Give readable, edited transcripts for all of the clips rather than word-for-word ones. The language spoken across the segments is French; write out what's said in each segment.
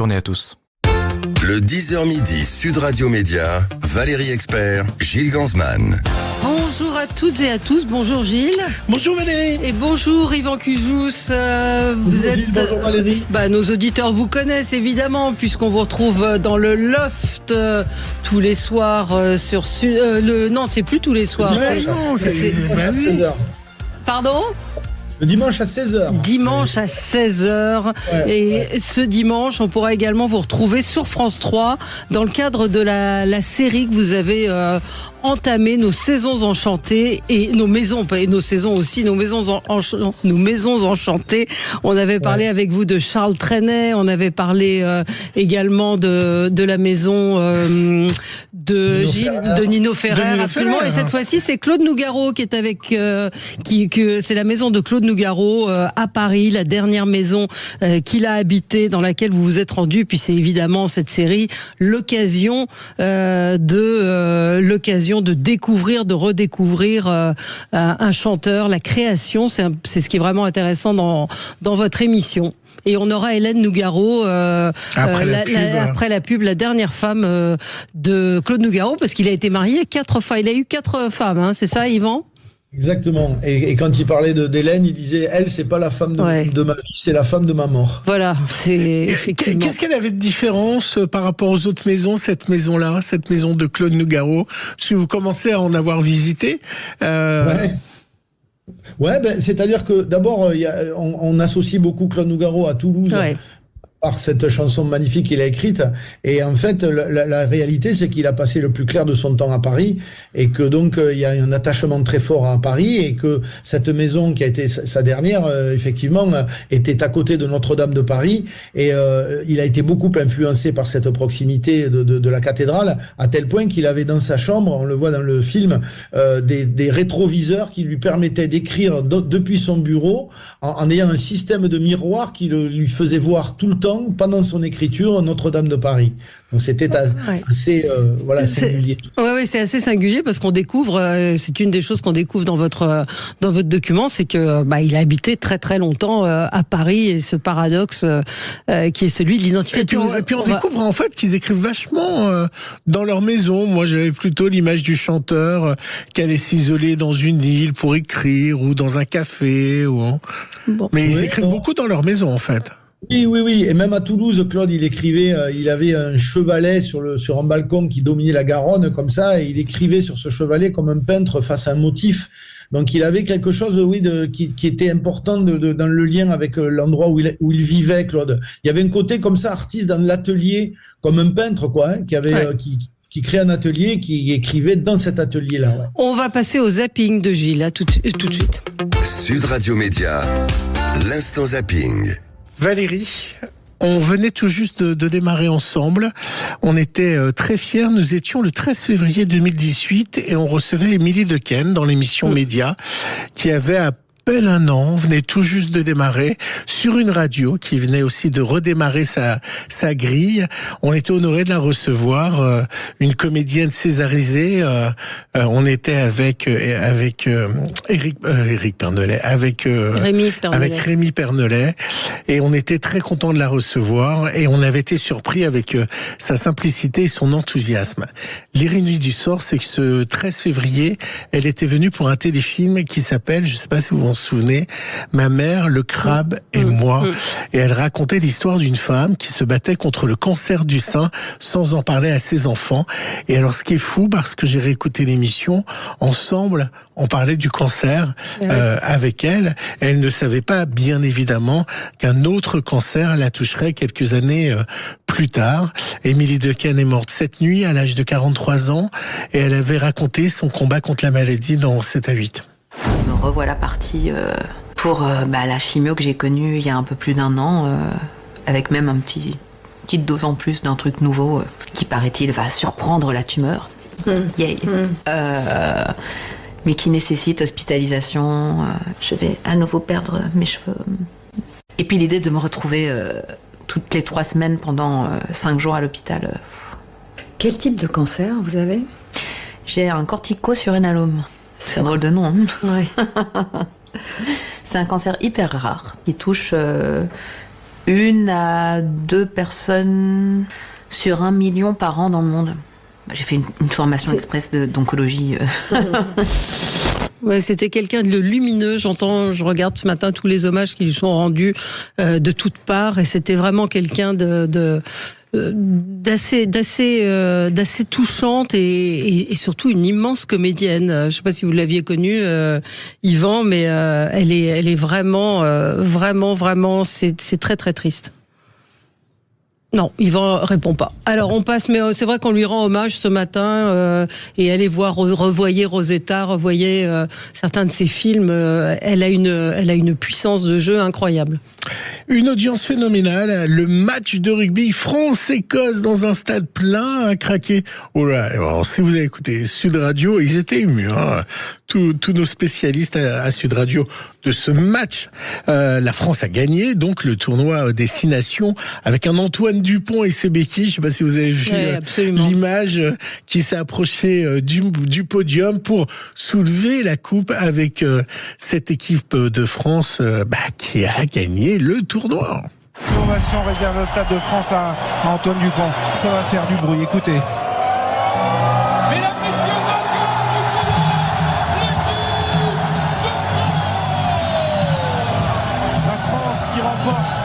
Journée à tous. Le 10h midi Sud Radio Média, Valérie Expert, Gilles Gansman. Bonjour à toutes et à tous, bonjour Gilles. Bonjour Valérie. Et bonjour Yvan Cujous. Vous êtes. Gilles, bonjour Valérie. Nos auditeurs vous connaissent évidemment, puisqu'on vous retrouve dans le loft tous les soirs sur non, c'est plus tous les soirs. C'est à 16h. Pardon ? Le dimanche à 16h. Dimanche à 16h. Ouais, Et ce dimanche, on pourra également vous retrouver sur France 3 dans le cadre de la série que vous avez entamée, Nos Saisons Enchantées, et nos maisons, et nos saisons aussi, nos maisons enchantées. On avait parlé avec vous de Charles Trenet, on avait parlé également de la maison de Nino Ferrer, absolument. Et cette fois-ci, c'est Claude Nougaro qui est avec, c'est la maison de Claude Nougaro à Paris, la dernière maison qu'il a habitée, dans laquelle vous vous êtes rendu. Puis c'est évidemment cette série l'occasion de découvrir, de redécouvrir un chanteur, la création. C'est ce qui est vraiment intéressant dans votre émission. Et on aura Hélène Nougaro après la pub, la dernière femme de Claude Nougaro, parce qu'il a été marié 4 fois. Il a eu 4 femmes, hein, c'est ça, Yvan ? Exactement. Et quand il parlait d'Hélène, il disait « Elle, c'est pas la femme de ma vie, c'est la femme de ma mort. » Voilà, c'est effectivement. Qu'est-ce qu'elle avait de différence par rapport aux autres maisons, cette maison-là, cette maison de Claude Nougaro ? Parce que vous commencez à en avoir visité. Ouais, c'est-à-dire que d'abord, on associe beaucoup Claude Nougaro à Toulouse. Ouais. Par cette chanson magnifique qu'il a écrite. Et en fait, la réalité, c'est qu'il a passé le plus clair de son temps à Paris, et que donc il y a un attachement très fort à Paris, et que cette maison qui a été sa dernière, effectivement, était à côté de Notre-Dame de Paris, et il a été beaucoup influencé par cette proximité de la cathédrale, à tel point qu'il avait dans sa chambre, on le voit dans le film, des rétroviseurs qui lui permettaient d'écrire depuis son bureau, en ayant un système de miroir qui lui faisait voir tout le temps, pendant son écriture, Notre-Dame de Paris. Donc c'était assez singulier. Oui, c'est assez singulier, parce qu'on découvre, c'est une des choses qu'on découvre dans votre document, c'est que il a habité très très longtemps à Paris, et ce paradoxe qui est celui de l'identification. Et puis on découvre en fait qu'ils écrivent vachement dans leur maison. Moi, j'avais plutôt l'image du chanteur qui allait s'isoler dans une île pour écrire, ou dans un café. Mais ils écrivent beaucoup dans leur maison en fait. Oui. Et même à Toulouse, Claude, il écrivait, il avait un chevalet sur un balcon qui dominait la Garonne, comme ça, et il écrivait sur ce chevalet comme un peintre face à un motif. Donc il avait quelque chose, qui était important dans le lien avec l'endroit où il vivait, Claude. Il y avait un côté comme ça, artiste dans l'atelier, comme un peintre, qui crée un atelier, qui écrivait dans cet atelier-là. Ouais. On va passer au zapping de Gilles, là, tout de suite. Sud Radio Média, l'instant zapping. Valérie, on venait tout juste de démarrer ensemble. On était très fiers. Nous étions le 13 février 2018 et on recevait Émilie Dequesne dans l'émission Média, qui avait à peine un an, on venait tout juste de démarrer sur une radio qui venait aussi de redémarrer sa grille. On était honoré de la recevoir, une comédienne césarisée. On était avec Éric Pernelet, avec Rémi Pernelet, et on était très content de la recevoir, et on avait été surpris avec sa simplicité et son enthousiasme. L'ironie du sort, c'est que ce 13 février, elle était venue pour un téléfilm qui s'appelle, je sais pas si vous vous en souvenez, Ma mère, le crabe et moi. Et elle racontait l'histoire d'une femme qui se battait contre le cancer du sein sans en parler à ses enfants. Et alors, ce qui est fou, parce que j'ai réécouté l'émission, ensemble, on parlait du cancer avec elle. Elle ne savait pas, bien évidemment, qu'un autre cancer la toucherait quelques années plus tard. Émilie Dequesne est morte cette nuit, à l'âge de 43 ans, et elle avait raconté son combat contre la maladie dans 7 à 8. Me revoilà partie pour la chimio que j'ai connue il y a un peu plus d'1 an, avec même petite dose en plus d'un truc nouveau qui, paraît-il, va surprendre la tumeur. Yay. Mais qui nécessite hospitalisation. Je vais à nouveau perdre mes cheveux. Et puis l'idée de me retrouver toutes les 3 semaines pendant 5 jours à l'hôpital. Quel type de cancer vous avez ? J'ai un corticosurrénalome. C'est un drôle de nom. Hein. Ouais. C'est un cancer hyper rare qui touche 1 à 2 personnes sur 1 million par an dans le monde. J'ai fait une formation express d'oncologie. Ouais, c'était quelqu'un de lumineux. Je regarde ce matin tous les hommages qui lui sont rendus de toutes parts, et c'était vraiment quelqu'un d'assez touchante et surtout une immense comédienne. Je ne sais pas si vous l'aviez connue, Yvan, mais elle est vraiment, c'est très très triste. Non, Yvan répond pas. Alors on passe, mais c'est vrai qu'on lui rend hommage ce matin, et allez voir, revoyez Rosetta, revoyez certains de ses films. Elle a une puissance de jeu incroyable. Une audience phénoménale, le match de rugby France-Écosse dans un stade plein à craquer. Oh là, alors, si vous avez écouté Sud Radio, ils étaient émus, hein. Tous nos spécialistes à Sud Radio de ce match. La France a gagné donc le tournoi Destination avec un Antoine Dupont et ses béquilles. Je ne sais pas si vous avez vu l'image qui s'est approché du podium pour soulever la coupe avec cette équipe de France qui a gagné le tournoi. Ovation réservée au Stade de France à Antoine Dupont. Ça va faire du bruit, écoutez. La France qui remporte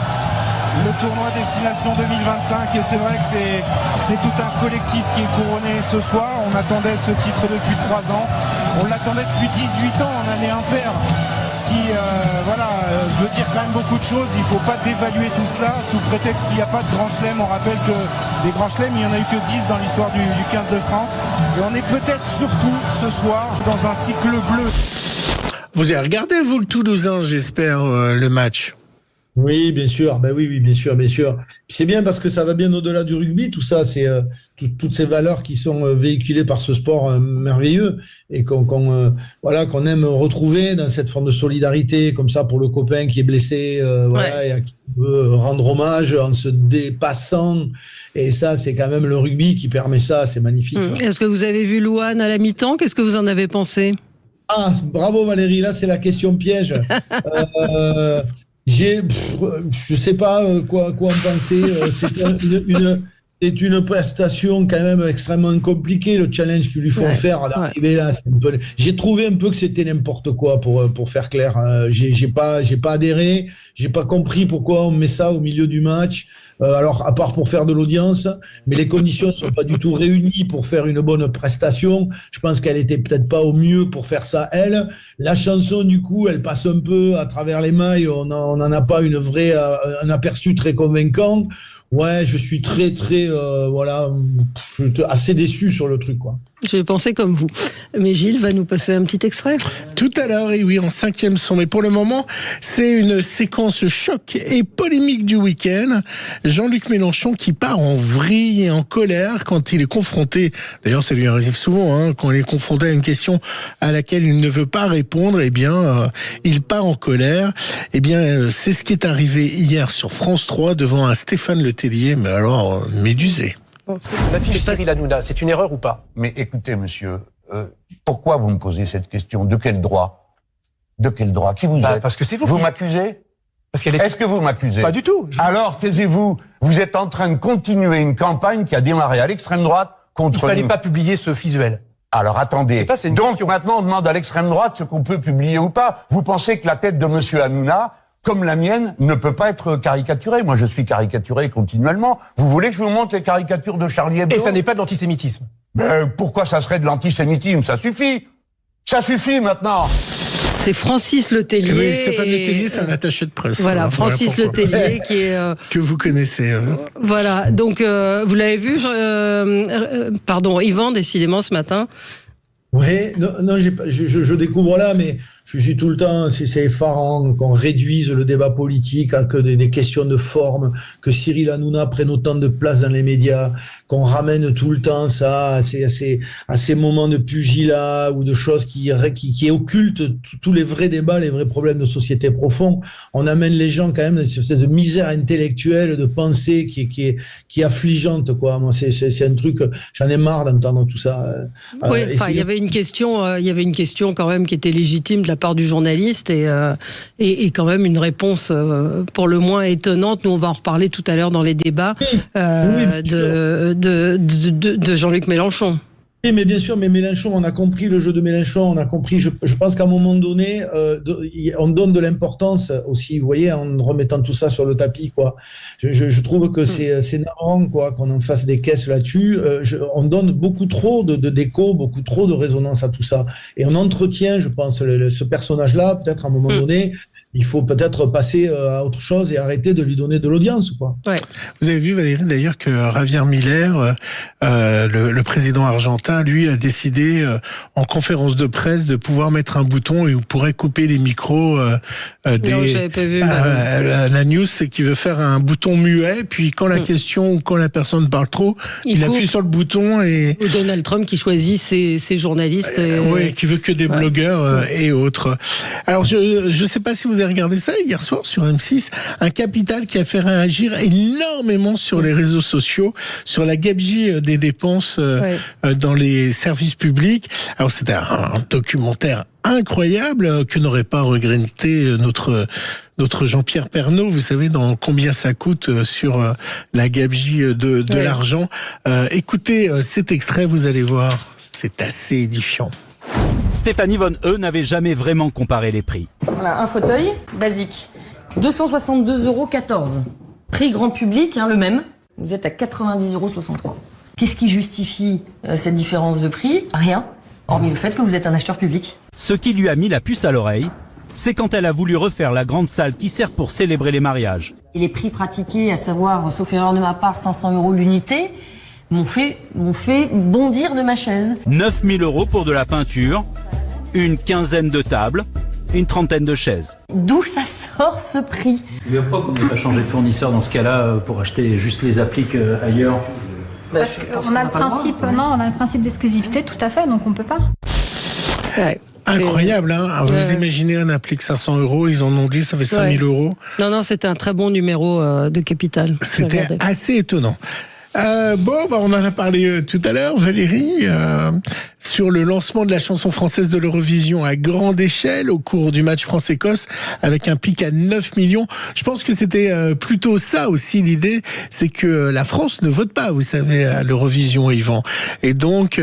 le tournoi Destination 2025, et c'est vrai que c'est tout un collectif qui est couronné ce soir. On attendait ce titre depuis 3 ans, on l'attendait depuis 18 ans en année impaire. Ce qui veut dire quand même beaucoup de choses. Il ne faut pas dévaluer tout cela sous prétexte qu'il n'y a pas de grand chelem. On rappelle que des grands chelems, il n'y en a eu que 10 dans l'histoire du 15 de France. Et on est peut-être surtout ce soir dans un cycle bleu. Vous avez regardé, vous, le Toulousain, j'espère, le match? Oui, bien sûr. Ben oui, bien sûr. C'est bien parce que ça va bien au-delà du rugby. Tout ça, c'est toutes ces valeurs qui sont véhiculées par ce sport merveilleux et qu'on aime retrouver dans cette forme de solidarité, comme ça, pour le copain qui est blessé, et à qui on veut rendre hommage en se dépassant. Et ça, c'est quand même le rugby qui permet ça. C'est magnifique. Est-ce que vous avez vu Louane à la mi-temps? Qu'est-ce que vous en avez pensé? Ah, bravo Valérie. Là, c'est la question piège. Je sais pas quoi en penser. C'est une prestation quand même extrêmement compliquée, le challenge qu'ils lui font faire d'arriver là. J'ai trouvé un peu que c'était n'importe quoi pour faire clair. J'ai pas adhéré, j'ai pas compris pourquoi on met ça au milieu du match. Alors à part pour faire de l'audience, mais les conditions ne sont pas du tout réunies pour faire une bonne prestation. Je pense qu'elle était peut-être pas au mieux pour faire ça elle. La chanson du coup, elle passe un peu à travers les mailles. On n'en a pas un aperçu très convaincant. Ouais, je suis très assez déçu sur le truc, quoi. Je pensais comme vous. Mais Gilles va nous passer un petit extrait. Tout à l'heure, et oui, en 5e son. Mais pour le moment, c'est une séquence choc et polémique du week-end. Jean-Luc Mélenchon qui part en vrille et en colère quand il est confronté, d'ailleurs ça lui arrive souvent, quand il est confronté à une question à laquelle il ne veut pas répondre, il part en colère. C'est ce qui est arrivé hier sur France 3 devant un Stéphane Le Tellier, mais alors médusé. La fiche Cyril Hanouna, c'est une erreur ou pas? Mais écoutez, monsieur, pourquoi vous me posez cette question? De quel droit? Qui vous êtes? Parce que c'est vous. Vous m'accusez? Est-ce que vous m'accusez? Pas du tout. Alors, taisez-vous. Vous êtes en train de continuer une campagne qui a démarré à l'extrême droite contre nous. Il fallait pas publier ce visuel. Alors, attendez. Donc, question. maintenant, on demande à l'extrême droite ce qu'on peut publier ou pas. Vous pensez que la tête de monsieur Hanouna, comme la mienne, ne peut pas être caricaturée. Moi, je suis caricaturé continuellement. Vous voulez que je vous montre les caricatures de Charlie Hebdo? Et ça n'est pas de l'antisémitisme. Pourquoi ça serait de l'antisémitisme? Ça suffit. Ça suffit maintenant. C'est Francis Le Tellier. Oui, Stéphane Le Tellier, c'est un attaché de presse. Voilà, Francis Le Tellier qui est... que vous connaissez. Voilà, donc vous l'avez vu, Yvan, décidément, ce matin. Oui, non, je découvre là, mais je suis tout le temps, c'est effarant qu'on réduise le débat politique à que des questions de forme, que Cyril Hanouna prenne autant de place dans les médias, qu'on ramène tout le temps ça à ces moments de pugilat ou de choses qui occultent tous les vrais débats, les vrais problèmes de société profonds. On amène les gens quand même dans cette espèce de misère intellectuelle, de pensée qui est affligeante, quoi. Moi, c'est un truc, j'en ai marre d'entendre tout ça. Oui, il y avait une question quand même qui était légitime de la la part du journaliste et quand même une réponse pour le moins étonnante. Nous, on va en reparler tout à l'heure dans les débats de Jean-Luc Mélenchon. Oui, mais bien sûr, mais Mélenchon, on a compris le jeu de Mélenchon, on a compris, je pense qu'à un moment donné, on donne de l'importance aussi, vous voyez, en remettant tout ça sur le tapis, quoi. Je trouve que c'est navrant, quoi, qu'on en fasse des caisses là-dessus. On donne beaucoup trop de déco, beaucoup trop de résonance à tout ça. Et on entretient, je pense, ce personnage-là, peut-être à un moment donné, il faut peut-être passer à autre chose et arrêter de lui donner de l'audience, quoi. Ouais. Vous avez vu, Valérie, d'ailleurs, que Javier Miller, le président argentin, lui, a décidé en conférence de presse de pouvoir mettre un bouton et on pourrait couper les micros des. Non, j'avais pas vu. La news, c'est qu'il veut faire un bouton muet, puis quand la question ou quand la personne parle trop, il appuie sur le bouton et. Ou Donald Trump qui choisit ses journalistes. Oui, qui veut que des blogueurs et autres. Alors, je sais pas si vous avez regardé ça hier soir sur M6, un Capital qui a fait réagir énormément sur les réseaux sociaux, sur la gabegie des dépenses dans les services publics. Alors c'était un documentaire incroyable que n'aurait pas regretté notre Jean-Pierre Pernaut, vous savez dans combien ça coûte sur la gabegie de l'argent. Écoutez cet extrait, vous allez voir, c'est assez édifiant. Stéphanie Von E n'avait jamais vraiment comparé les prix. Voilà, un fauteuil basique, 262,14 €. Prix grand public, le même, vous êtes à 90,63 €. Qu'est-ce qui justifie cette différence de prix? Rien, hormis le fait que vous êtes un acheteur public. Ce qui lui a mis la puce à l'oreille, c'est quand elle a voulu refaire la grande salle qui sert pour célébrer les mariages. Et les prix pratiqués, à savoir, sauf erreur de ma part, 500 € l'unité, m'ont fait bondir de ma chaise. 9 000 € pour de la peinture, une quinzaine de tables, une trentaine de chaises. D'où ça sort ce prix? Il n'y a pas qu'on n'ait pas changé de fournisseur dans ce cas-là pour acheter juste les appliques ailleurs. Parce qu'on a le principe, on a le principe d'exclusivité, tout à fait, donc on peut pas. Ouais. Incroyable, hein. Vous imaginez un applique 500 €, ils en ont dit, ça fait 5 000 €. Non, c'était un très bon numéro de Capital. C'était assez étonnant. On en a parlé tout à l'heure, Valérie, sur le lancement de la chanson française de l'Eurovision à grande échelle au cours du match France-Écosse avec un pic à 9 millions. Je pense que c'était plutôt ça aussi l'idée, c'est que la France ne vote pas, vous savez, à l'Eurovision, Yvan. Et donc,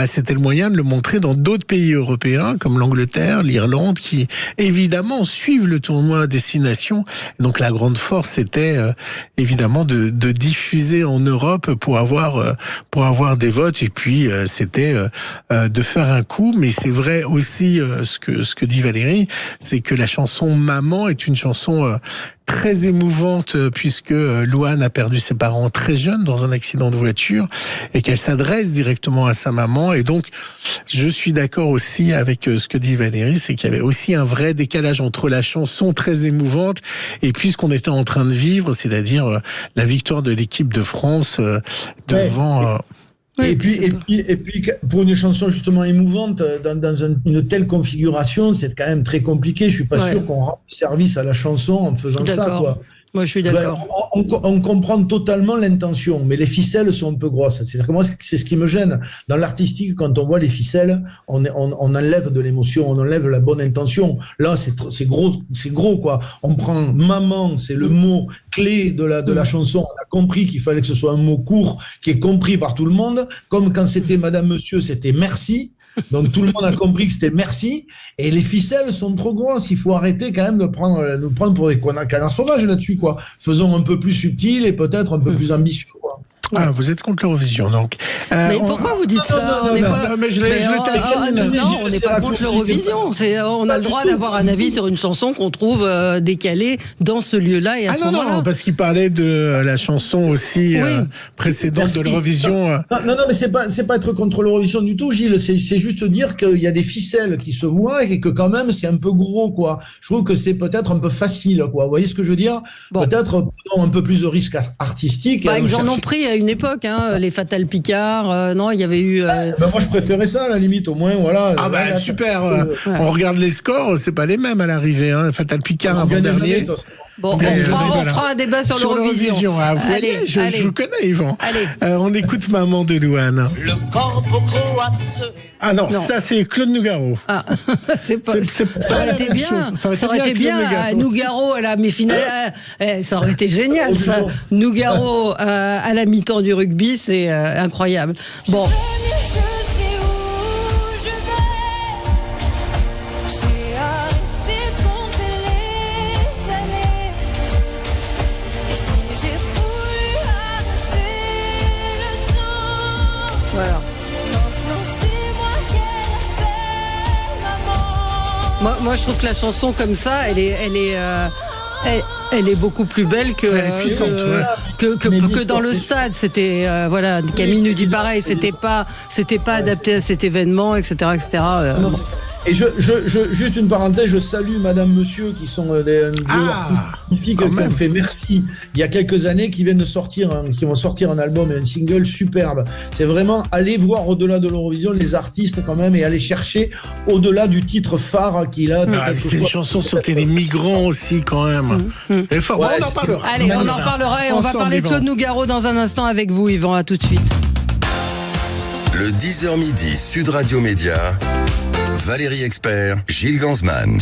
c'était le moyen de le montrer dans d'autres pays européens comme l'Angleterre, l'Irlande, qui évidemment suivent le tournoi à destination. Et donc la grande force, c'était évidemment de diffuser en Europe pour avoir des votes, et puis c'était de faire un coup. Mais c'est vrai aussi ce que dit Valérie, c'est que la chanson Maman est une chanson très émouvante, puisque Louane a perdu ses parents très jeunes dans un accident de voiture et qu'elle s'adresse directement à sa maman. Et donc je suis d'accord aussi avec ce que dit Valérie, c'est qu'il y avait aussi un vrai décalage entre la chanson très émouvante et puis ce qu'on était en train de vivre, c'est-à-dire la victoire de l'équipe de France devant... Et puis, pour une chanson justement émouvante, dans une telle configuration, c'est quand même très compliqué. Je suis pas sûr qu'on rende service à la chanson en faisant ça, quoi. Moi, je suis d'accord. On comprend totalement l'intention, mais les ficelles sont un peu grosses. C'est-à-dire que moi, c'est ce qui me gêne. Dans l'artistique, quand on voit les ficelles, on enlève de l'émotion, on enlève la bonne intention. Là, c'est gros, quoi. On prend maman, c'est le mot clé de la chanson. On a compris qu'il fallait que ce soit un mot court, qui est compris par tout le monde. Comme quand c'était madame, monsieur, c'était merci. Donc tout le monde a compris que c'était merci, et les ficelles sont trop grosses. Il faut arrêter quand même de nous prendre pour des canards sauvages là-dessus, quoi. Faisons un peu plus subtil et peut-être un peu plus ambitieux, quoi. Ah, vous êtes contre l'Eurovision, donc. Mais pourquoi vous dites ça? Non, mais je taquine. Non, on n'est pas contre l'Eurovision. On a le droit d'avoir un avis sur une chanson qu'on trouve décalée dans ce lieu-là et à ce moment-là. Non, parce qu'il parlait de la chanson aussi précédente de l'Eurovision. Non, mais c'est pas être contre l'Eurovision du tout, Gilles. C'est juste dire qu'il y a des ficelles qui se voient et que quand même c'est un peu gros, quoi. Je trouve que c'est peut-être un peu facile, quoi. Vous voyez ce que je veux dire? Peut-être un peu plus de risque artistique. Ils en ont pris à une époque, les Fatal Picard. Non, il y avait eu. Moi, je préférais ça à la limite, au moins, voilà. Super. On regarde les scores, c'est pas les mêmes à l'arrivée. Fatal Picard avant dernier. Bon, on fera un débat sur l'Eurovision. Ah, vous voyez, je vous connais, Yvan. Allez. On écoute Maman de Louane. Le corbeau croasseux. Ah non, ça c'est Claude Nougaro. Ah, ça aurait été bien. Ça aurait été bien. Nougaro à la mi-finale, ça aurait été génial. Ça. Nougaro à la mi-temps du rugby, c'est incroyable. Bon. Voilà. Moi, je trouve que la chanson comme ça, elle est beaucoup plus belle que dans le stade. C'était Camille nous dit pareil. C'était pas adapté à cet événement, etc., etc. Et juste une parenthèse, je salue Madame, Monsieur, qui sont des artistes magnifiques qui ont fait Merci il y a quelques années, qui vont sortir un album et un single superbe. C'est vraiment aller voir au-delà de l'Eurovision les artistes quand même et aller chercher au-delà du titre phare qu'il a. C'était une chanson sur les migrants aussi quand même. C'était fort. Ouais, on en parlera. Allez, on en reparlera et on va parler de Claude Nougaro dans un instant avec vous, Yvan. À tout de suite. Le 10h midi, Sud Radio Média. Valérie Expert, Gilles Gansman.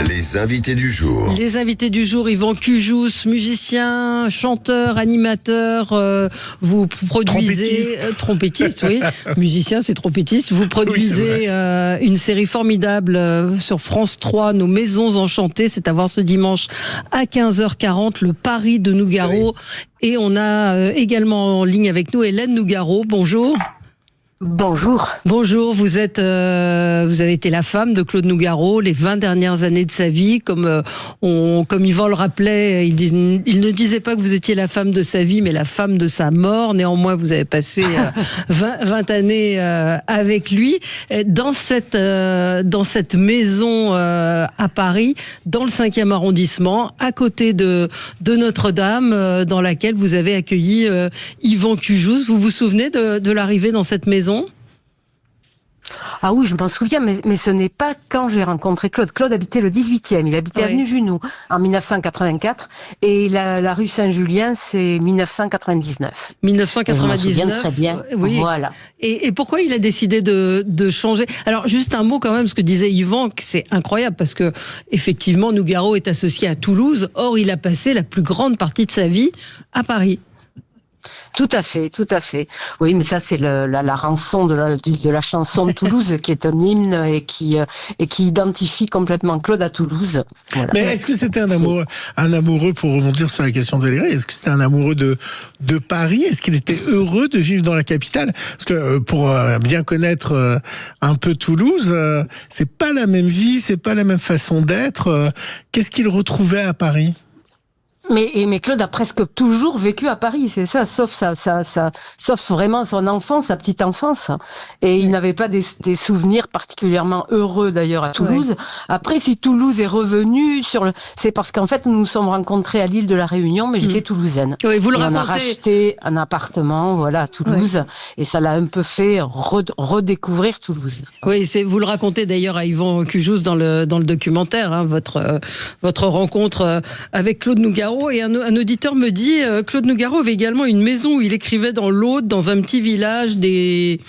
Les invités du jour. Les invités du jour, Yvan Cujous, musicien, chanteur, animateur, vous produisez... Trompettiste, oui. Musicien, c'est trompettiste. Vous produisez une série formidable sur France 3, Nos Maisons Enchantées. C'est à voir ce dimanche à 15h40, le Paris de Nougaro. Oui. Et on a également en ligne avec nous Hélène Nougaro. Bonjour. Bonjour. Bonjour, vous avez été la femme de Claude Nougaro les 20 dernières années de sa vie, comme Yvan le rappelait, il ne disait pas que vous étiez la femme de sa vie, mais la femme de sa mort. Néanmoins, vous avez passé 20 années avec lui dans cette maison à Paris, dans le 5e arrondissement, à côté de Notre-Dame, dans laquelle vous avez accueilli Yvan Cujous. Vous vous souvenez de l'arrivée dans cette maison ? Ah oui, je m'en souviens, mais ce n'est pas quand j'ai rencontré Claude. Claude habitait le 18e, il habitait avenue Junot en 1984 et la rue Saint-Julien, c'est 1999. 1999. Je m'en souviens très bien, oui. Voilà. Et pourquoi il a décidé de changer ? Alors, juste un mot quand même, ce que disait Yvan, que c'est incroyable parce que, effectivement, Nougaro est associé à Toulouse. Or, il a passé la plus grande partie de sa vie à Paris. Tout à fait. Oui, mais ça c'est la rançon de la chanson de Toulouse qui est un hymne et qui identifie complètement Claude à Toulouse. Voilà. Mais est-ce que c'était un amoureux, pour rebondir sur la question de Valérie, est-ce que c'était un amoureux de Paris ? Est-ce qu'il était heureux de vivre dans la capitale ? Parce que pour bien connaître un peu Toulouse, c'est pas la même vie, c'est pas la même façon d'être. Qu'est-ce qu'il retrouvait à Paris ? Mais Claude a presque toujours vécu à Paris, c'est ça, sauf vraiment son enfance, sa petite enfance. Et il n'avait pas des souvenirs particulièrement heureux d'ailleurs à Toulouse. Ouais. Après, si Toulouse est revenu c'est parce qu'en fait nous nous sommes rencontrés à l'île de la Réunion, mais j'étais toulousaine. Oui, vous le racontez. On a racheté un appartement, à Toulouse, et ça l'a un peu fait redécouvrir Toulouse. Oui, vous le racontez d'ailleurs à Yvan Cujous dans le documentaire, hein, votre rencontre avec Claude Nougaro. Et un auditeur me dit, Claude Nougaro avait également une maison où il écrivait dans l'Aude, dans un petit village des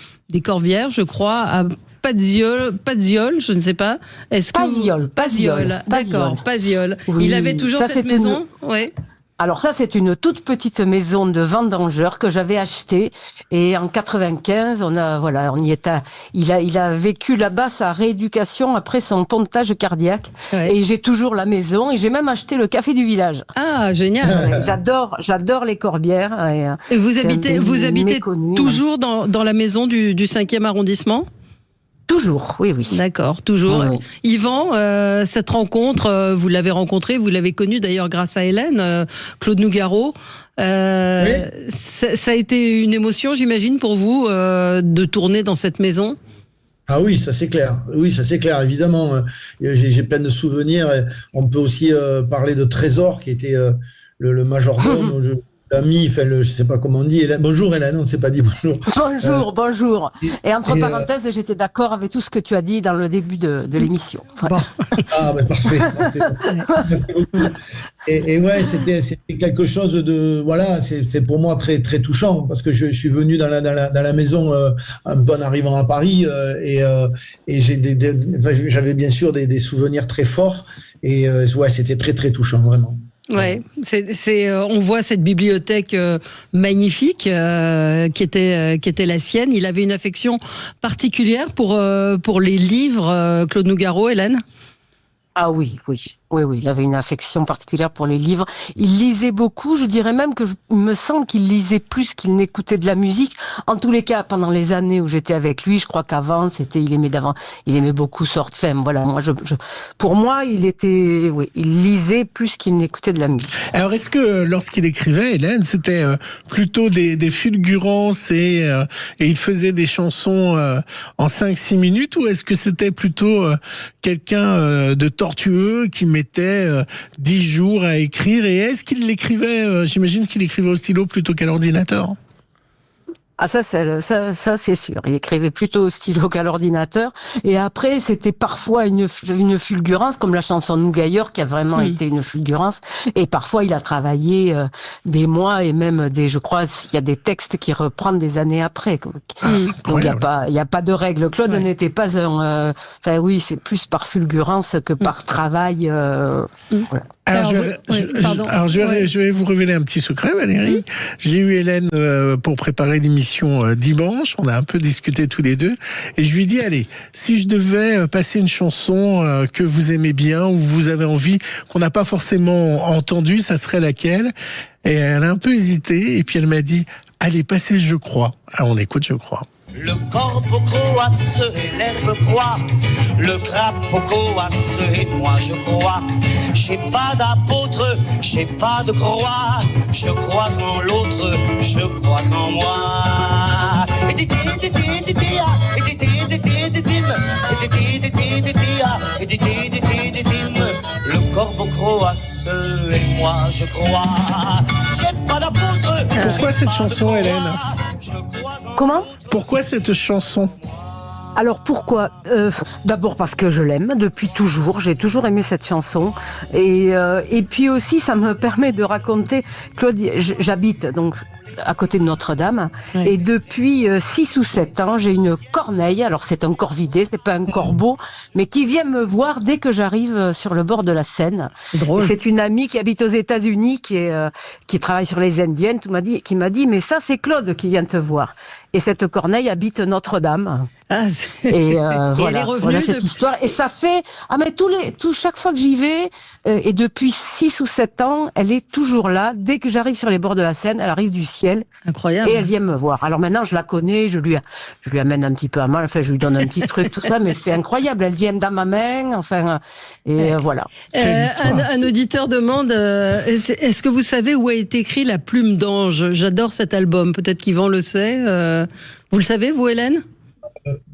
Corbières, je crois, à Paziol, je ne sais pas. Paziol. D'accord, Paziol. Oui, il avait toujours cette maison. Ouais. Alors ça, c'est une toute petite maison de vendangeur que j'avais achetée et en 95, il a vécu là-bas sa rééducation après son pontage cardiaque et j'ai toujours la maison et j'ai même acheté le café du village. Ah, génial. J'adore les Corbières. Et vous habitez toujours dans la maison du 5e arrondissement ? Toujours, oui. D'accord, toujours. Oui. Yvan, cette rencontre, vous l'avez rencontrée, vous l'avez connue d'ailleurs grâce à Hélène, Claude Nougaro. Ça a été une émotion, j'imagine, pour vous, de tourner dans cette maison ? Ah oui, ça c'est clair. Oui, ça c'est clair, évidemment. J'ai plein de souvenirs. On peut aussi parler de Trésor, qui était le majordome. l'ami, enfin, je sais pas comment on dit. Bonjour Hélène, on ne s'est pas dit bonjour. Bonjour. Et entre parenthèses, j'étais d'accord avec tout ce que tu as dit dans le début de l'émission. Bon. Ah, ben parfait. Et ouais, c'était quelque chose de, voilà, c'est pour moi très très touchant parce que je suis venu dans la maison un peu en arrivant à Paris et j'avais bien sûr des souvenirs très forts et ouais, c'était très très touchant vraiment. Ouais, on voit cette bibliothèque magnifique qui était la sienne. Il avait une affection particulière pour les livres, Claude Nougaro, Hélène. Ah oui, il avait une affection particulière pour les livres. Il lisait beaucoup, je dirais même que il me semble qu'il lisait plus qu'il n'écoutait de la musique. En tous les cas, pendant les années où j'étais avec lui, je crois qu'avant, il aimait beaucoup Sortfem. Voilà, pour moi, il lisait plus qu'il n'écoutait de la musique. Alors, est-ce que lorsqu'il écrivait, Hélène, c'était plutôt des fulgurances et il faisait des chansons en 5-6 minutes, ou est-ce que c'était plutôt quelqu'un de tortueux qui mettait 10 jours à écrire? Et est-ce qu'il l'écrivait, j'imagine qu'il écrivait au stylo plutôt qu'à l'ordinateur? Ah, ça c'est sûr. Il écrivait plutôt au stylo qu'à l'ordinateur. Et après, c'était parfois une fulgurance, comme la chanson Nougailleur, qui a vraiment été une fulgurance. Et parfois, il a travaillé des mois et même je crois, il y a des textes qui reprennent des années après. Donc, il n'y a pas de règle. Claude n'était pas un, oui, c'est plus par fulgurance que par travail, voilà. Alors, je vais vous révéler un petit secret, Valérie. J'ai eu Hélène pour préparer l'émission dimanche. On a un peu discuté tous les deux. Et je lui ai dit, allez, si je devais passer une chanson que vous aimez bien, ou vous avez envie, qu'on n'a pas forcément entendue, ça serait laquelle? Et elle a un peu hésité. Et puis elle m'a dit, allez, passez Je crois. Alors on écoute Je crois. Le corbeau croasse et l'herbe croît, le crapaud croasse et moi je crois. J'ai pas d'apôtre, j'ai pas de croix, je crois en l'autre, je crois en moi. Le corbeau croasse et moi je crois. J'ai pas d'apôtre. Pourquoi cette chanson, Hélène? Comment? Pourquoi cette chanson? Alors pourquoi? D'abord parce que je l'aime depuis toujours. J'ai toujours aimé cette chanson. Et puis aussi, ça me permet de raconter. Claude, j'habite donc à côté de Notre-Dame. Oui. Et depuis 6 ou 7 ans, j'ai une corneille. Alors c'est un corvidé, c'est pas un corbeau, mais qui vient me voir dès que j'arrive sur le bord de la Seine. C'est une amie qui habite aux États-Unis, qui travaille sur les Indiennes, qui m'a dit, mais ça c'est Claude qui vient te voir. Et cette corneille habite Notre-Dame. Ah, et voilà, voilà cette histoire. Et ça fait, mais chaque fois que j'y vais, et depuis 6 ou 7 ans, elle est toujours là. Dès que j'arrive sur les bords de la Seine, elle arrive du ciel. Incroyable. Et elle vient me voir. Alors maintenant, je la connais, je lui amène un petit peu à main, enfin, je lui donne un petit truc, tout ça, mais c'est incroyable. Elle vient dans ma main, enfin, et voilà. Un auditeur demande, est-ce que vous savez où a été écrit La Plume d'Ange? J'adore cet album. Peut-être qu'Yvan le sait. Vous le savez, vous, Hélène?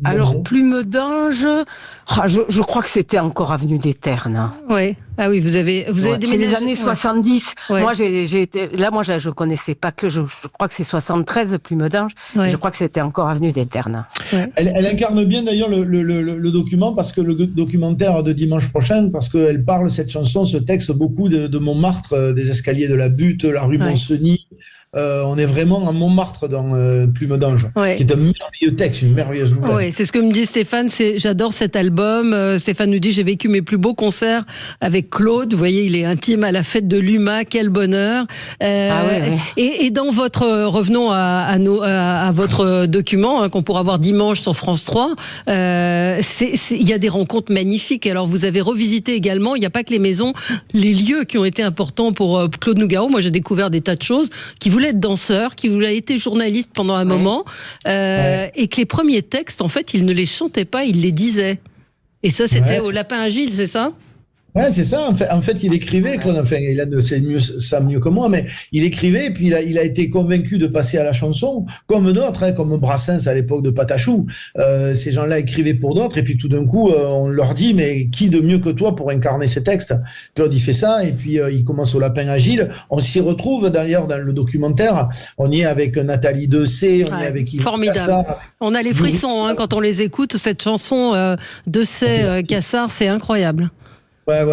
Alors, Plume d'Ange, je crois que c'était encore Avenue des Ternes. Oui. Ah oui, vous avez déménagé. C'est les années 70. Ouais. Moi, j'ai été là. Moi, je connaissais pas que je crois que c'est 73 Plume d'Ange. Ouais. Je crois que c'était encore Avenue des Ternes. Ouais. Elle incarne bien d'ailleurs le document, parce que le documentaire de dimanche prochain, parce qu'elle parle, cette chanson, ce texte, beaucoup de Montmartre, des escaliers de la Butte, la rue Moncenis. On est vraiment à Montmartre dans Plume d'Ange, qui est un merveilleux texte, une merveilleuse nouvelle. Oui, c'est ce que me dit Stéphane, j'adore cet album. Stéphane nous dit, j'ai vécu mes plus beaux concerts avec Claude. Vous voyez, il est intime à la fête de l'UMA, quel bonheur. Et dans revenons à votre document, qu'on pourra voir dimanche sur France 3, il y a des rencontres magnifiques. Alors vous avez revisité également, il n'y a pas que les maisons, les lieux qui ont été importants pour Claude Nougaro. Moi, j'ai découvert des tas de choses, qui voulait être danseur, qui voulait être journaliste pendant un moment, et que les premiers textes, en fait, il ne les chantait pas, il les disait. Et ça, c'était au Lapin à Gilles, c'est ça? Ouais, c'est ça. En fait, il écrivait, Claude, enfin, c'est mieux que moi, mais il écrivait, et puis il a été convaincu de passer à la chanson, comme d'autres, comme Brassens à l'époque de Patachou. Ces gens-là écrivaient pour d'autres, et puis tout d'un coup, on leur dit, mais qui de mieux que toi pour incarner ces textes? Claude, il fait ça, et puis il commence au Lapin Agile. On s'y retrouve d'ailleurs dans le documentaire. On y est avec Nathalie Dessay, on y est avec Yves formidable. Cassard. On a les frissons quand on les écoute. Cette chanson Dessay, Cassard, c'est incroyable. Ouais,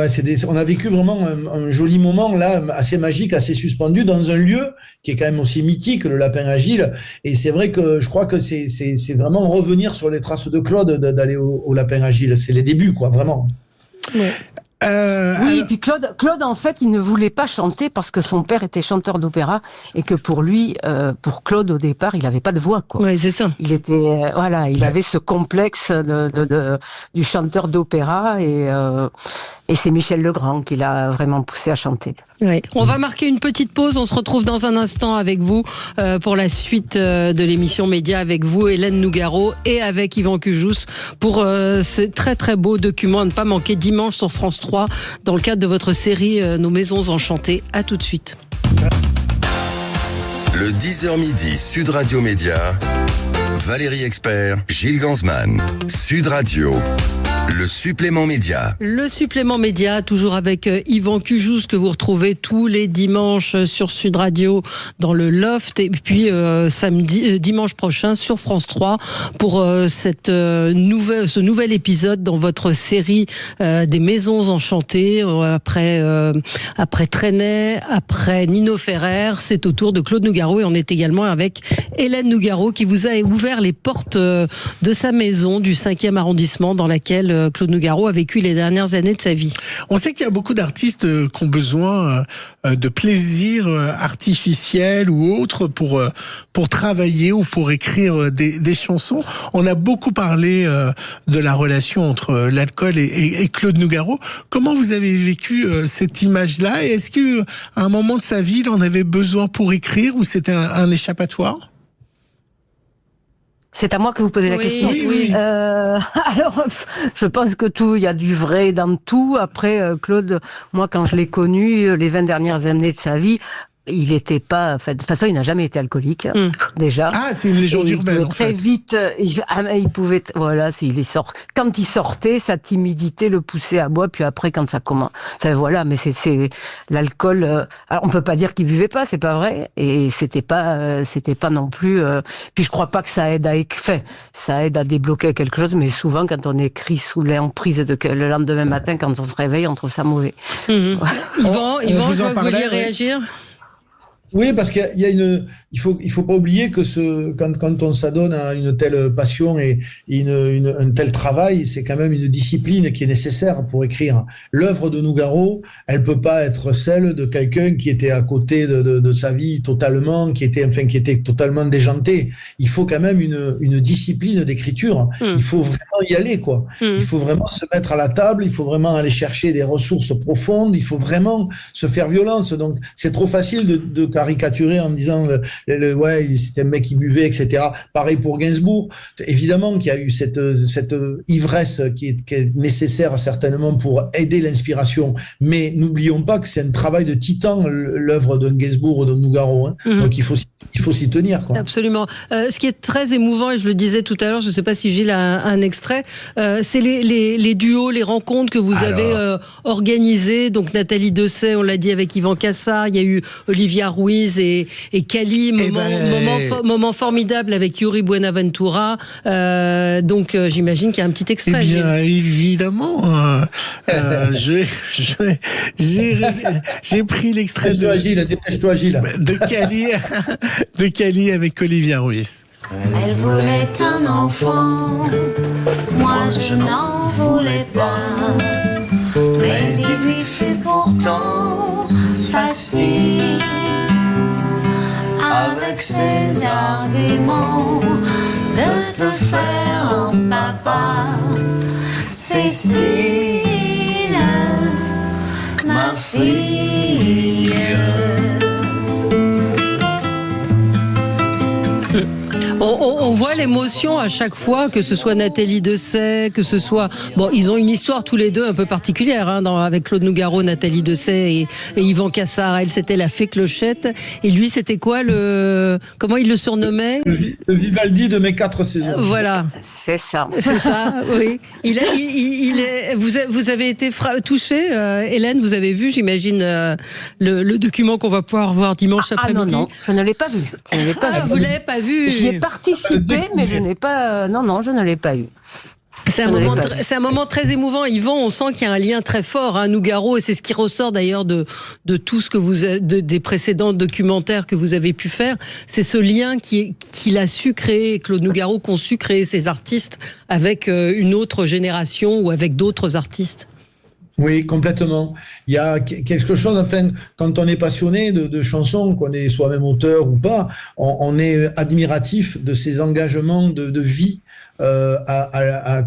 on a vécu vraiment un joli moment là, assez magique, assez suspendu, dans un lieu qui est quand même aussi mythique, le Lapin Agile. Et c'est vrai que je crois que c'est vraiment revenir sur les traces de Claude d'aller au Lapin Agile. C'est les débuts, quoi, vraiment. Ouais. Oui, et puis Claude, en fait, il ne voulait pas chanter parce que son père était chanteur d'opéra et que pour lui, pour Claude, au départ, il n'avait pas de voix, quoi. Oui, c'est ça. Il était, il avait ce complexe du chanteur d'opéra et c'est Michel Legrand qui l'a vraiment poussé à chanter. Oui. On va marquer une petite pause. On se retrouve dans un instant avec vous pour la suite de l'émission Média avec vous, Hélène Nougaro, et avec Yvan Cujous pour ce très très beau document à ne pas manquer dimanche sur France 3 dans le cadre de votre série Nos Maisons Enchantées. À tout de suite. Le 10h midi Sud Radio Média, Valérie Expert, Gilles Gansman, Sud Radio. Le supplément média. Le supplément média, toujours avec Yvan Cujous, que vous retrouvez tous les dimanches sur Sud Radio dans le Loft, et puis dimanche prochain sur France 3 pour ce nouvel épisode dans votre série des Maisons Enchantées. Après Trenet, après Nino Ferrer, c'est au tour de Claude Nougaro, et on est également avec Hélène Nougaro qui vous a ouvert les portes de sa maison du 5e arrondissement dans laquelle Claude Nougaro a vécu les dernières années de sa vie. On sait qu'il y a beaucoup d'artistes qui ont besoin de plaisir artificiel ou autre pour travailler ou pour écrire des chansons. On a beaucoup parlé de la relation entre l'alcool et Claude Nougaro. Comment vous avez vécu cette image-là? Et est-ce qu'à un moment de sa vie, il en avait besoin pour écrire, ou c'était un échappatoire? C'est à moi que vous posez la question. Oui. Alors, je pense que il y a du vrai dans tout. Après, Claude, moi, quand je l'ai connu, les 20 dernières années de sa vie, il était pas, de toute façon, il n'a jamais été alcoolique, déjà. Ah, c'est une légende urbaine, en fait. Très vite, il pouvait, quand il sortait, sa timidité le poussait à boire, puis après, quand ça commence, mais c'est l'alcool, alors on peut pas dire qu'il buvait pas, c'est pas vrai, et c'était pas non plus, puis je crois pas que ça aide ça aide à débloquer quelque chose, mais souvent, quand on écrit sous l'emprise le lendemain matin, quand on se réveille, on trouve ça mauvais. Yvan, vous vouliez réagir? Oui, parce qu'il y a il faut pas oublier que quand on s'adonne à une telle passion et un tel travail, c'est quand même une discipline qui est nécessaire pour écrire. L'œuvre de Nougaro, elle peut pas être celle de quelqu'un qui était à côté de sa vie totalement, qui était totalement déjanté. Il faut quand même une discipline d'écriture. Il faut vraiment y aller, quoi. Il faut vraiment se mettre à la table, il faut vraiment aller chercher des ressources profondes, il faut vraiment se faire violence. Donc, c'est trop facile de caricaturer en disant c'était un mec qui buvait, etc. Pareil pour Gainsbourg. Évidemment qu'il y a eu cette ivresse qui est nécessaire certainement pour aider l'inspiration. Mais n'oublions pas que c'est un travail de titan, l'œuvre de Gainsbourg ou de Nougaro. Donc il faut s'y tenir, quoi. Absolument. Ce qui est très émouvant, et je le disais tout à l'heure, je ne sais pas si Gilles a un extrait, c'est les duos, les rencontres que vous avez organisées. Donc Nathalie Dessay, on l'a dit, avec Yvan Cassard, il y a eu Olivia Ruiz et Cali, moment formidable avec Yuri Buenaventura. Donc j'imagine qu'il y a un petit extrait. Eh bien, évidemment, j'ai pris l'extrait dépêche-toi, Gilles. de Cali avec Olivia Ruiz. Elle voulait un enfant, moi je n'en voulais pas, mais il lui fut pourtant facile, avec ses arguments, de te faire un papa. Cécile, ma fille. On voit l'émotion à chaque fois, que ce soit Nathalie Dessay, que ce soit... Bon, ils ont une histoire tous les deux un peu particulière, avec Claude Nougaro, Nathalie Dessay et Yvan Cassard. Elle, c'était la fée Clochette. Et lui, c'était quoi comment il le surnommait? Le Vivaldi de mes 4 saisons. Voilà. C'est ça. C'est ça, oui. Vous avez été touchée, Hélène, vous avez vu, j'imagine, le document qu'on va pouvoir voir dimanche après-midi. Non, je ne l'ai pas vu. Vous l'avez pas vu? J'y ai participé, mais je n'ai pas... Non, je ne l'ai pas eu. C'est un moment très émouvant, Yvan. On sent qu'il y a un lien très fort, Nougaro, et c'est ce qui ressort d'ailleurs de tout ce que des précédents documentaires que vous avez pu faire. C'est ce lien qu'il a su créer, Claude Nougaro, qu'ont su créer ces artistes avec une autre génération ou avec d'autres artistes. Oui, complètement. Il y a quelque chose, enfin, quand on est passionné de chansons, qu'on est soi-même auteur ou pas, on est admiratif de ces engagements de vie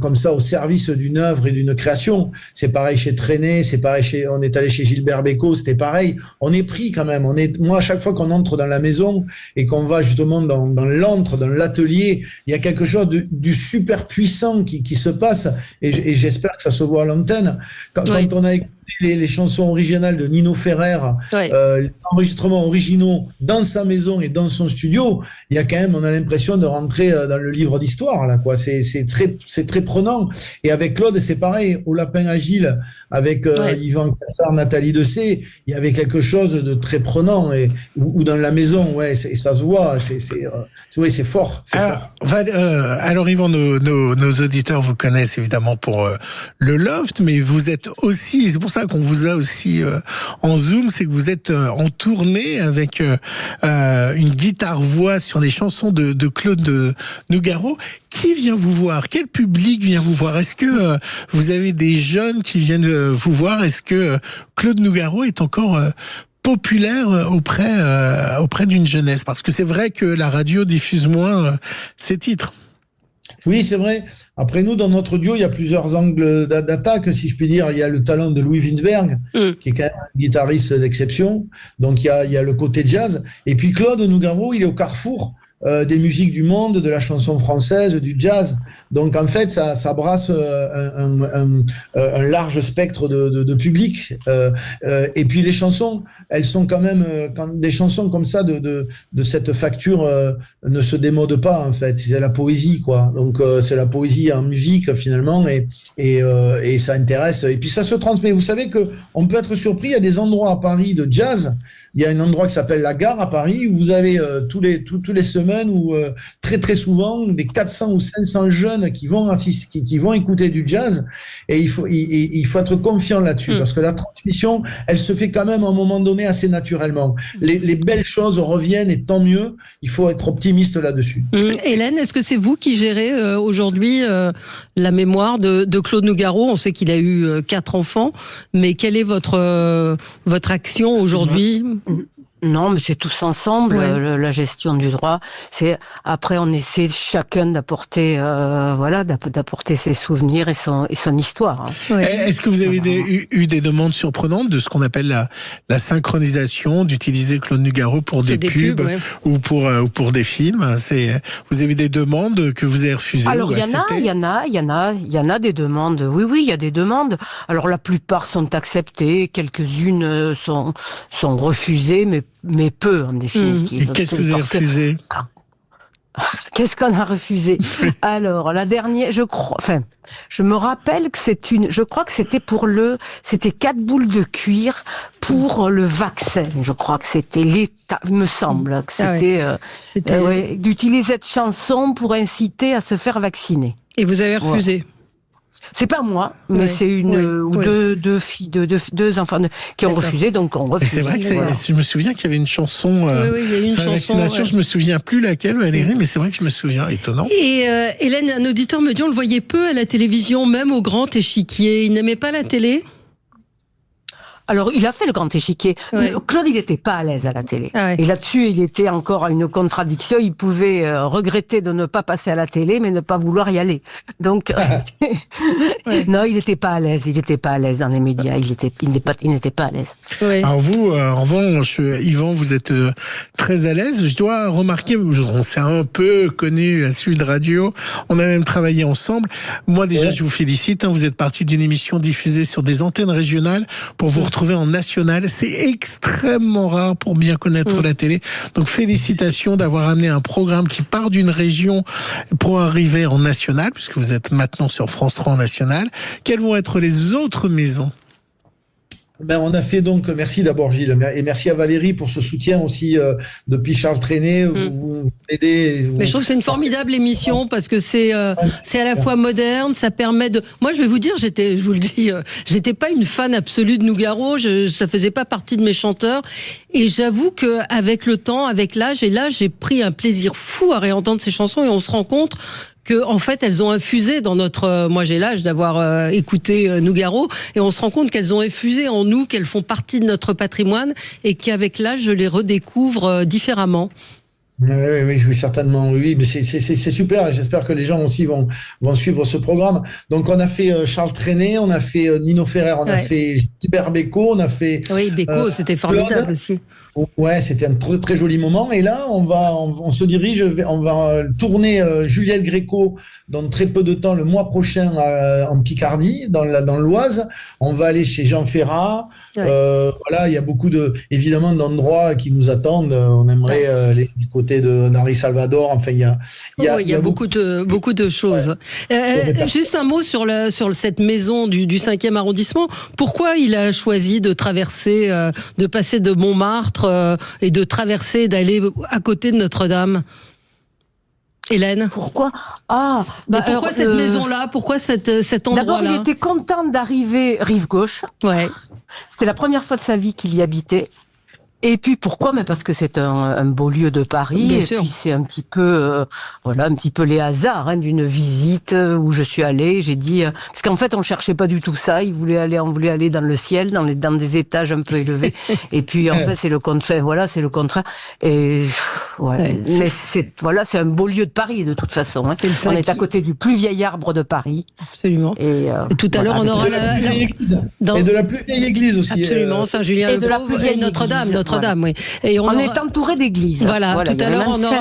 comme ça au service d'une œuvre et d'une création. C'est pareil chez Trenet, c'est pareil on est allé chez Gilbert Bécaud, c'était pareil. On est pris quand même. Moi, à chaque fois qu'on entre dans la maison et qu'on va justement dans l'antre, dans l'atelier, il y a quelque chose du super puissant qui se passe et j'espère que ça se voit à l'antenne. Quand on a écouté les chansons originales de Nino Ferrer, les enregistrements originaux dans sa maison et dans son studio, il y a quand même, on a l'impression de rentrer dans le livre d'histoire, là, quoi. C'est très prenant. Et avec Claude, c'est pareil. Au Lapin Agile, avec Yvan Cassard, Nathalie Dessay, il y avait quelque chose de très prenant. Ou dans la maison, ça se voit. C'est fort. Alors, Yvan, nos auditeurs vous connaissent évidemment pour le Loft, mais vous êtes aussi, c'est pour ça qu'on vous a aussi en Zoom, c'est que vous êtes en tournée avec une guitare-voix sur les chansons de Claude Nougaro. Qui vient vous voir? Quel public vient vous voir? Est-ce que vous avez des jeunes qui viennent vous voir? Est-ce que Claude Nougaro est encore populaire auprès d'une jeunesse? Parce que c'est vrai que la radio diffuse moins ces titres. Oui, c'est vrai. Après nous, dans notre duo, il y a plusieurs angles d'attaque, si je puis dire. Il y a le talent de Louis Winsberg, qui est quand même un guitariste d'exception. Donc il y a le côté jazz. Et puis Claude Nougaro, il est au carrefour des musiques du monde, de la chanson française, du jazz. Donc en fait, ça brasse un large spectre de public. Et puis les chansons, elles sont quand même, quand des chansons comme ça de cette facture ne se démodent pas en fait. C'est la poésie, quoi. Donc c'est la poésie en musique finalement, et ça intéresse. Et puis ça se transmet. Vous savez que on peut être surpris. Il y a des endroits à Paris de jazz. Il y a un endroit qui s'appelle la Gare à Paris où vous avez tous les semaines où très très souvent des 400 ou 500 jeunes qui vont écouter du jazz, et il faut être confiant là-dessus parce que la transmission, elle se fait quand même à un moment donné assez naturellement. Les belles choses reviennent et tant mieux. Il faut être optimiste là-dessus. Hélène, est-ce que c'est vous qui gérez aujourd'hui la mémoire de Claude Nougaro? On sait qu'il a eu 4 enfants, mais quelle est votre action aujourd'hui? Non, mais c'est tous ensemble, la gestion du droit. Après, on essaie chacun d'apporter, d'apporter ses souvenirs et son histoire. Est-ce que vous avez eu des demandes surprenantes de ce qu'on appelle la synchronisation, d'utiliser Claude Nougaro pour des pubs ou pour des films? Vous avez des demandes que vous avez refusées? Alors, il y en a des demandes. Oui, il y a des demandes. Alors, la plupart sont acceptées, quelques-unes sont refusées, mais peu en définitive. Et qu'est-ce que vous avez refusé? Qu'est-ce qu'on a refusé? Alors, la dernière, je me rappelle que je crois que c'était 4 boules de cuir pour le vaccin. Je crois que c'était l'État, il me semble que c'était d'utiliser cette chanson pour inciter à se faire vacciner. Et vous avez refusé? C'est pas moi, mais c'est deux filles, deux enfants qui ont refusé, donc on refuse. C'est vrai que je me souviens qu'il y avait une chanson il y a une sur la vaccination, je me souviens plus laquelle, Valérie, mais c'est vrai que je me souviens, étonnant. Et Hélène, un auditeur me dit on le voyait peu à la télévision, même au grand échiquier. Il n'aimait pas la télé? Alors, il a fait le grand échiquier. Ouais. Claude, il n'était pas à l'aise à la télé. Ah ouais. Et là-dessus, il était encore à une contradiction. Il pouvait regretter de ne pas passer à la télé, mais ne pas vouloir y aller. Donc, non, il n'était pas à l'aise. Il n'était pas à l'aise dans les médias. Il n'était pas à l'aise. Ouais. Alors vous, en revanche, Yvan, vous êtes très à l'aise. Je dois remarquer, on s'est un peu connus à Sud Radio. On a même travaillé ensemble. Moi, déjà, je vous félicite. Vous êtes parti d'une émission diffusée sur des antennes régionales pour vous retrouver en national. C'est extrêmement rare pour bien connaître la télé. Donc, félicitations d'avoir amené un programme qui part d'une région pour arriver en national, puisque vous êtes maintenant sur France 3 en national. Quelles vont être les autres maisons ? On a fait donc, merci d'abord Gilles, et merci à Valérie pour ce soutien aussi depuis Charles Trenet. Vous aidez. Mais je trouve que c'est une formidable émission parce que c'est à la fois moderne, ça permet de. Moi, je vais vous dire, je vous le dis, j'étais pas une fan absolue de Nougaro, ça faisait pas partie de mes chanteurs, et j'avoue que avec le temps, avec l'âge, et là, j'ai pris un plaisir fou à réentendre ces chansons, et on se rend compte que en fait elles ont infusé dans notre. Moi j'ai l'âge d'avoir écouté Nougaro, et on se rend compte qu'elles ont infusé en nous, qu'elles font partie de notre patrimoine, et qu'avec l'âge je les redécouvre différemment. Oui, certainement. Oui, mais c'est super. Et j'espère que les gens aussi vont suivre ce programme. Donc on a fait Charles Trenet, on a fait Nino Ferrer, on a fait Gilbert Bécaud, on a fait. Oui, Bécaud, c'était formidable Claude. aussi. Ouais, c'était un très très joli moment. Et là, on se dirige, on va tourner Juliette Gréco dans très peu de temps, le mois prochain en Picardie, dans l'Oise. On va aller chez Jean Ferrat. Voilà, il y a beaucoup évidemment d'endroits qui nous attendent. On aimerait aller du côté de Nari Salvador. Enfin, il y a beaucoup de choses. Juste un mot sur cette maison du 5e arrondissement. Pourquoi il a choisi de traverser, de passer de Montmartre et de traverser, d'aller à côté de Notre-Dame? Hélène? Pourquoi? Pourquoi cette maison-là? Pourquoi cet endroit-là? D'abord, il était content d'arriver rive gauche. Ouais. C'était la première fois de sa vie qu'il y habitait. Et puis pourquoi? Mais parce que c'est un beau lieu de Paris. Bien et sûr. Puis c'est un petit peu, un petit peu les hasards d'une visite où je suis allée. J'ai dit parce qu'en fait on cherchait pas du tout ça. On voulait aller dans le ciel, dans des étages un peu élevés. Et puis en fait c'est le contraire. Voilà, c'est le contraire. Et mais c'est un beau lieu de Paris de toute façon. Hein. On est à côté du plus vieil arbre de Paris. Absolument. Et tout à l'heure on aura et de la plus vieille église aussi. Absolument, Saint-Julien-le-Pauvre et Notre-Dame. Notre-Dame, oui. Et on est entouré d'églises. Voilà, tout à l'heure, on aura.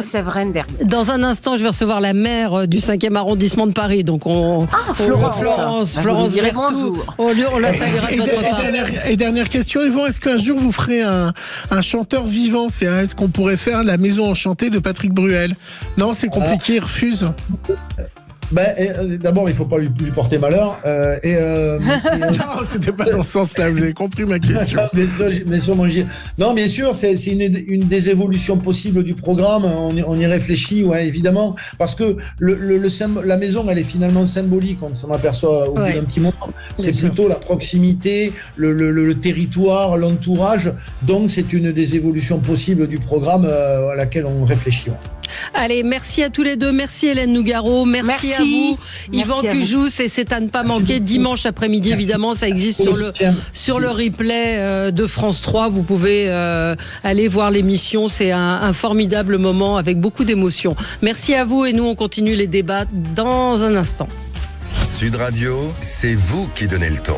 Dans un instant, je vais recevoir la maire du 5e arrondissement de Paris. Donc, Florence Berthoud. On la saluera de votre part. Et dernière question, Yvan, est-ce qu'un jour vous ferez un chanteur vivant? Est-ce qu'on pourrait faire la maison enchantée de Patrick Bruel? Non, c'est compliqué, il refuse. D'abord, il ne faut pas lui porter malheur. Non, c'était pas dans ce sens-là, vous avez compris ma question. Non, bien sûr, c'est une des évolutions possibles du programme. On y réfléchit, ouais, évidemment, parce que la maison, elle est finalement symbolique. On s'en aperçoit au bout d'un petit moment. C'est plutôt la proximité, le territoire, l'entourage. Donc, c'est une des évolutions possibles du programme à laquelle on réfléchit. Ouais. Allez, merci à tous les deux. Merci Hélène Nougaro. Merci à vous. Yvan Cujous, et c'est à ne pas manquer dimanche après-midi, évidemment. Ça existe sur le replay de France 3. Vous pouvez aller voir l'émission. C'est un formidable moment avec beaucoup d'émotions. Merci à vous, et nous, on continue les débats dans un instant. Sud Radio, c'est vous qui donnez le ton.